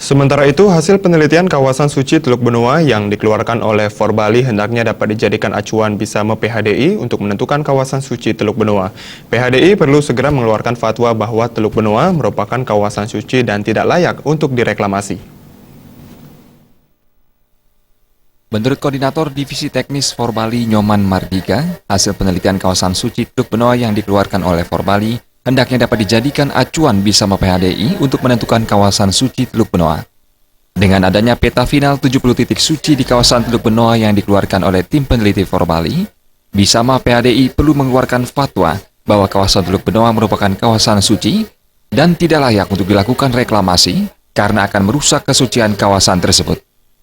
Sementara itu, hasil penelitian kawasan suci Teluk Benoa yang dikeluarkan oleh Forbali hendaknya dapat dijadikan acuan BISAME PHDI untuk menentukan kawasan suci Teluk Benoa. PHDI perlu segera mengeluarkan fatwa bahwa Teluk Benoa merupakan kawasan suci dan tidak layak untuk direklamasi. Menurut Koordinator Divisi Teknis Forbali Nyoman Mardika, hasil penelitian kawasan suci Teluk Benoa yang dikeluarkan oleh Forbali hendaknya dapat dijadikan acuan BISAME PHDI untuk menentukan kawasan suci Teluk Benoa. Dengan adanya peta final 70 titik suci di kawasan Teluk Benoa yang dikeluarkan oleh tim peneliti Forbali, BISAME PHDI perlu mengeluarkan fatwa bahwa kawasan Teluk Benoa merupakan kawasan suci dan tidak layak untuk dilakukan reklamasi karena akan merusak kesucian kawasan tersebut.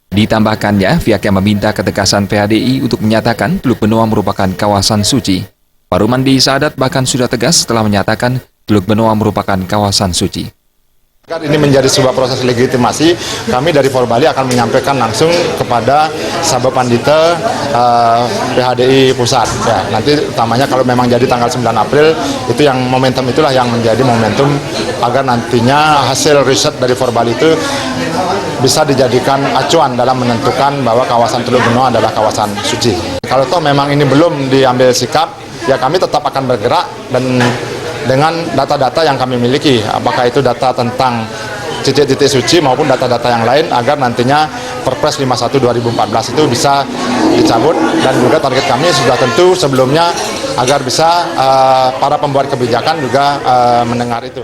Ditambahkannya, pihaknya meminta ketegasan PHDI untuk menyatakan Teluk Benoa merupakan kawasan suci. Parumandi Sadat bahkan sudah tegas setelah menyatakan Teluk Benoa merupakan kawasan suci. Ini menjadi sebuah proses legitimasi, kami dari Forbali akan menyampaikan langsung kepada Sabda Pandita PHDI Pusat. Ya, nanti utamanya kalau memang jadi tanggal 9 April, itu yang momentum itulah yang menjadi momentum agar nantinya hasil riset dari Forbali itu bisa dijadikan acuan dalam menentukan bahwa kawasan Teluk Benoa adalah kawasan suci. Kalau toh memang ini belum diambil sikap, ya kami tetap akan bergerak dan dengan data-data yang kami miliki, apakah itu data tentang titik-titik suci maupun data-data yang lain agar nantinya Perpres 51 2014 itu bisa dicabut, dan juga target kami sudah tentu sebelumnya agar bisa para pembuat kebijakan juga mendengar itu.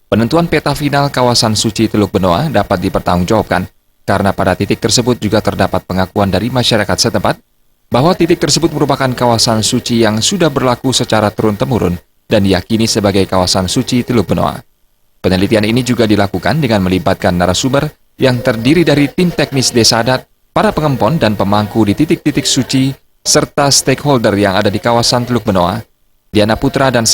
Penentuan peta final kawasan suci Teluk Benoa dapat dipertanggungjawabkan karena pada titik tersebut juga terdapat pengakuan dari masyarakat setempat bahwa titik tersebut merupakan kawasan suci yang sudah berlaku secara turun-temurun dan diyakini sebagai kawasan suci Teluk Benoa. Penelitian ini juga dilakukan dengan melibatkan narasumber yang terdiri dari tim teknis Desa Adat, para pengempon dan pemangku di titik-titik suci, serta stakeholder yang ada di kawasan Teluk Benoa. Diana Putra dan